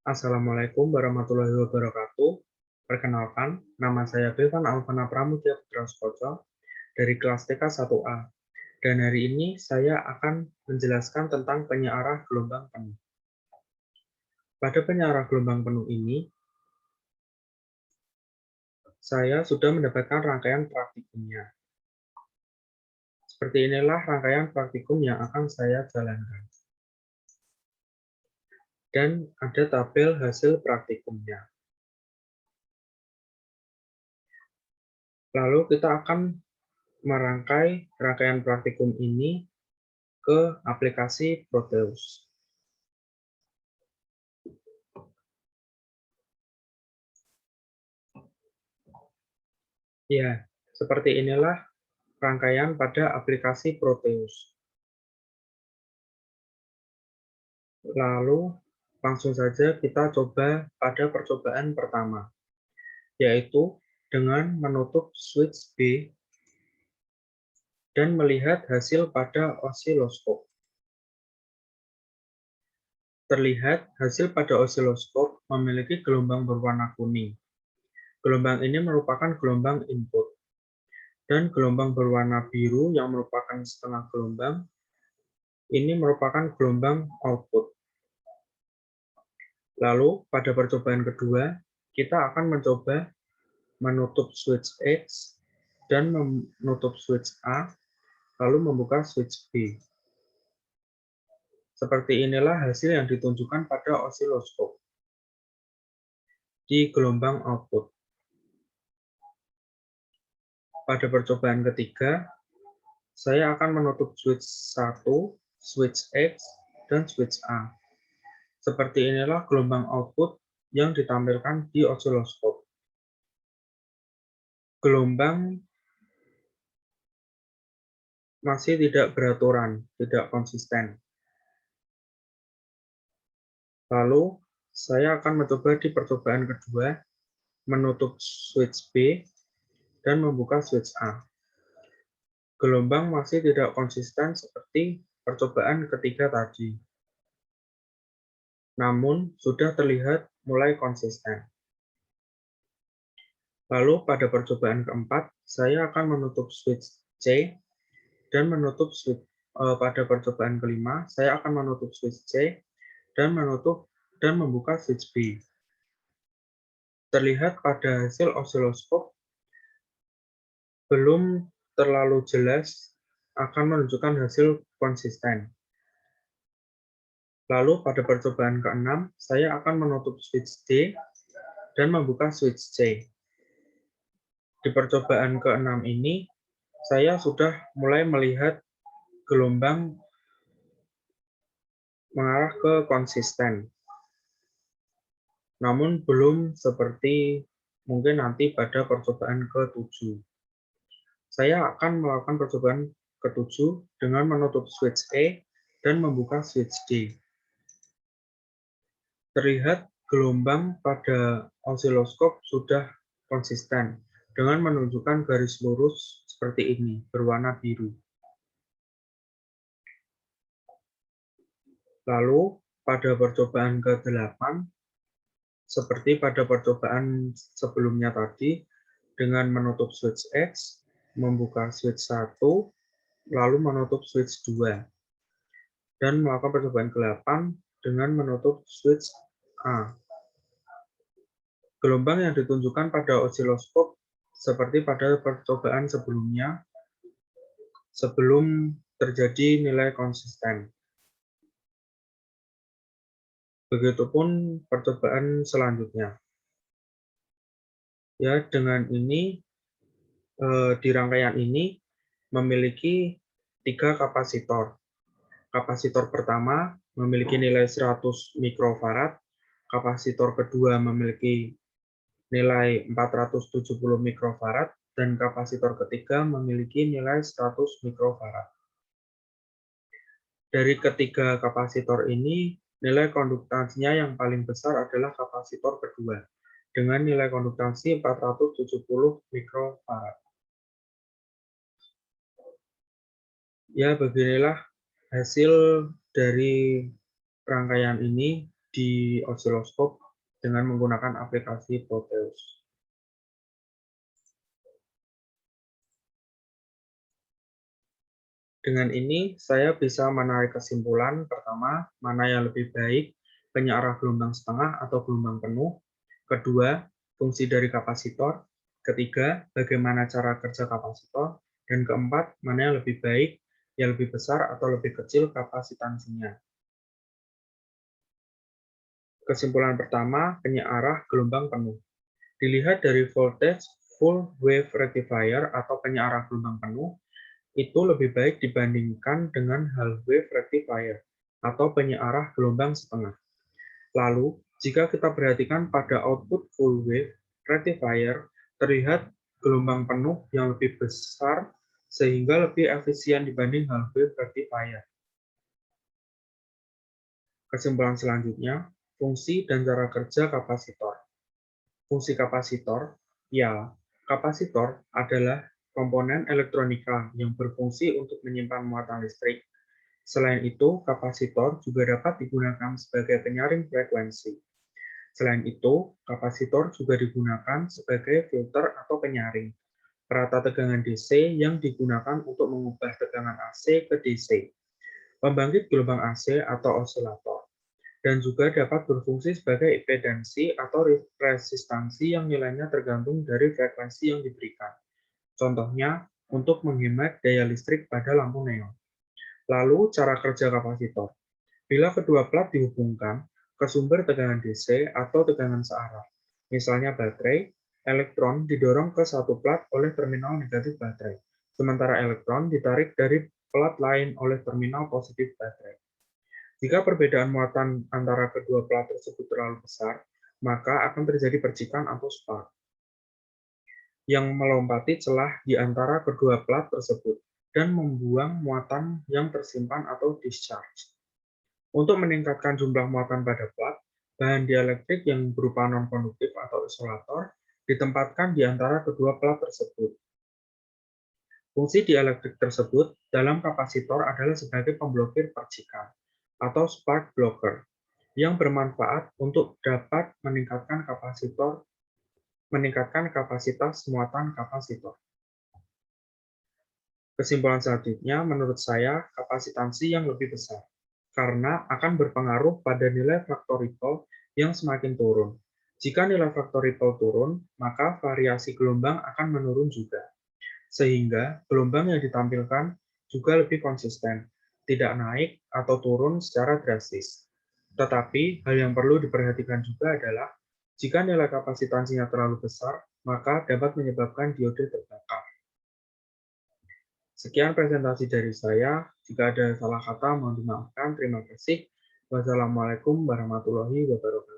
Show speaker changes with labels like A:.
A: Assalamualaikum warahmatullahi wabarakatuh. Perkenalkan, nama saya Bevan Alvana Pramudia Putra Sukoco dari kelas TK 1A. Dan hari ini saya akan menjelaskan tentang penyearah gelombang penuh. Pada penyearah gelombang penuh ini, saya sudah mendapatkan rangkaian praktikumnya. Seperti inilah rangkaian praktikum yang akan saya jalankan. Dan ada tabel hasil praktikumnya. Lalu kita akan merangkai rangkaian praktikum ini ke aplikasi Proteus. Ya, seperti inilah rangkaian pada aplikasi Proteus. Lalu, langsung saja kita coba pada percobaan pertama, yaitu dengan menutup switch B dan melihat hasil pada osiloskop. Terlihat hasil pada osiloskop memiliki gelombang berwarna kuning. Gelombang ini merupakan gelombang input. Dan gelombang berwarna biru yang merupakan setengah gelombang, ini merupakan gelombang output. Lalu, pada percobaan kedua, kita akan mencoba menutup switch X dan menutup switch A, lalu membuka switch B. Seperti inilah hasil yang ditunjukkan pada osiloskop di gelombang output. Pada percobaan ketiga, saya akan menutup switch 1, switch X, dan switch A. Seperti inilah gelombang output yang ditampilkan di osiloskop. Gelombang masih tidak beraturan, tidak konsisten. Lalu, saya akan mencoba di percobaan kedua, menutup switch B dan membuka switch A. Gelombang masih tidak konsisten seperti percobaan ketiga tadi. Namun, sudah terlihat mulai konsisten. Lalu, pada percobaan keempat, saya akan menutup switch C dan menutup switch pada percobaan kelima, saya akan menutup switch C dan membuka switch B. Terlihat pada hasil osiloskop belum terlalu jelas akan menunjukkan hasil konsisten. Lalu pada percobaan ke-6, saya akan menutup switch D dan membuka switch C. Di percobaan ke-6 ini, saya sudah mulai melihat gelombang mengarah ke konsisten. Namun belum seperti mungkin nanti pada percobaan ke-7. Saya akan melakukan percobaan ke-7 dengan menutup switch E dan membuka switch D. Terlihat gelombang pada osiloskop sudah konsisten dengan menunjukkan garis lurus seperti ini, berwarna biru. Lalu, pada percobaan ke-8, seperti pada percobaan sebelumnya tadi, dengan menutup switch X, membuka switch 1, lalu menutup switch 2. Dan melakukan percobaan ke-8 dengan menutup switch A. Gelombang yang ditunjukkan pada osiloskop seperti pada percobaan sebelumnya, sebelum terjadi nilai konsisten. Begitupun percobaan selanjutnya. Ya, dengan ini di rangkaian ini memiliki 3 kapasitor. Kapasitor pertama memiliki nilai 100 mikrofarad, kapasitor kedua memiliki nilai 470 mikrofarad, dan kapasitor ketiga memiliki nilai 100 mikrofarad. Dari ketiga kapasitor ini, nilai konduktansinya yang paling besar adalah kapasitor kedua, dengan nilai konduktansi 470 mikrofarad. Ya, beginilah hasil dari rangkaian ini di osiloskop dengan menggunakan aplikasi Proteus. Dengan ini, saya bisa menarik kesimpulan pertama, mana yang lebih baik, penyearah gelombang setengah atau gelombang penuh. Kedua, fungsi dari kapasitor. Ketiga, bagaimana cara kerja kapasitor. Dan keempat, mana yang lebih baik, yang lebih besar atau lebih kecil kapasitansinya. Kesimpulan pertama, penyearah gelombang penuh. Dilihat dari voltage full wave rectifier atau penyearah gelombang penuh, itu lebih baik dibandingkan dengan half wave rectifier atau penyearah gelombang setengah. Lalu, jika kita perhatikan pada output full wave rectifier, terlihat gelombang penuh yang lebih besar sehingga lebih efisien dibanding half wave rectifier. Kesimpulan selanjutnya, fungsi dan cara kerja kapasitor. Fungsi kapasitor, ya, kapasitor adalah komponen elektronika yang berfungsi untuk menyimpan muatan listrik. Selain itu, kapasitor juga dapat digunakan sebagai penyaring frekuensi. Selain itu, kapasitor juga digunakan sebagai filter atau penyaring, perata tegangan DC yang digunakan untuk mengubah tegangan AC ke DC, pembangkit gelombang AC atau osilator, dan juga dapat berfungsi sebagai impedansi atau resistansi yang nilainya tergantung dari frekuensi yang diberikan. Contohnya, untuk menghemat daya listrik pada lampu neon. Lalu, cara kerja kapasitor. Bila kedua plat dihubungkan ke sumber tegangan DC atau tegangan searah, misalnya baterai, elektron didorong ke satu plat oleh terminal negatif baterai, sementara elektron ditarik dari plat lain oleh terminal positif baterai. Jika perbedaan muatan antara kedua plat tersebut terlalu besar, maka akan terjadi percikan atau spark yang melompati celah di antara kedua plat tersebut dan membuang muatan yang tersimpan atau discharge. Untuk meningkatkan jumlah muatan pada plat, bahan dielektrik yang berupa non-konduktif atau isolator ditempatkan di antara kedua plat tersebut. Fungsi dielektrik tersebut dalam kapasitor adalah sebagai pemblokir percikan atau spark blocker yang bermanfaat untuk dapat meningkatkan kapasitas muatan kapasitor. Kesimpulan selanjutnya, menurut saya, kapasitansi yang lebih besar, karena akan berpengaruh pada nilai faktor Ripple yang semakin turun. Jika nilai faktor Ripple turun, maka variasi gelombang akan menurun juga, sehingga gelombang yang ditampilkan juga lebih konsisten, tidak naik atau turun secara drastis. Tetapi, hal yang perlu diperhatikan juga adalah, jika nilai kapasitansinya terlalu besar, maka dapat menyebabkan diode terbakar. Sekian presentasi dari saya. Jika ada salah kata, mohon dimaafkan. Terima kasih. Wassalamualaikum warahmatullahi wabarakatuh.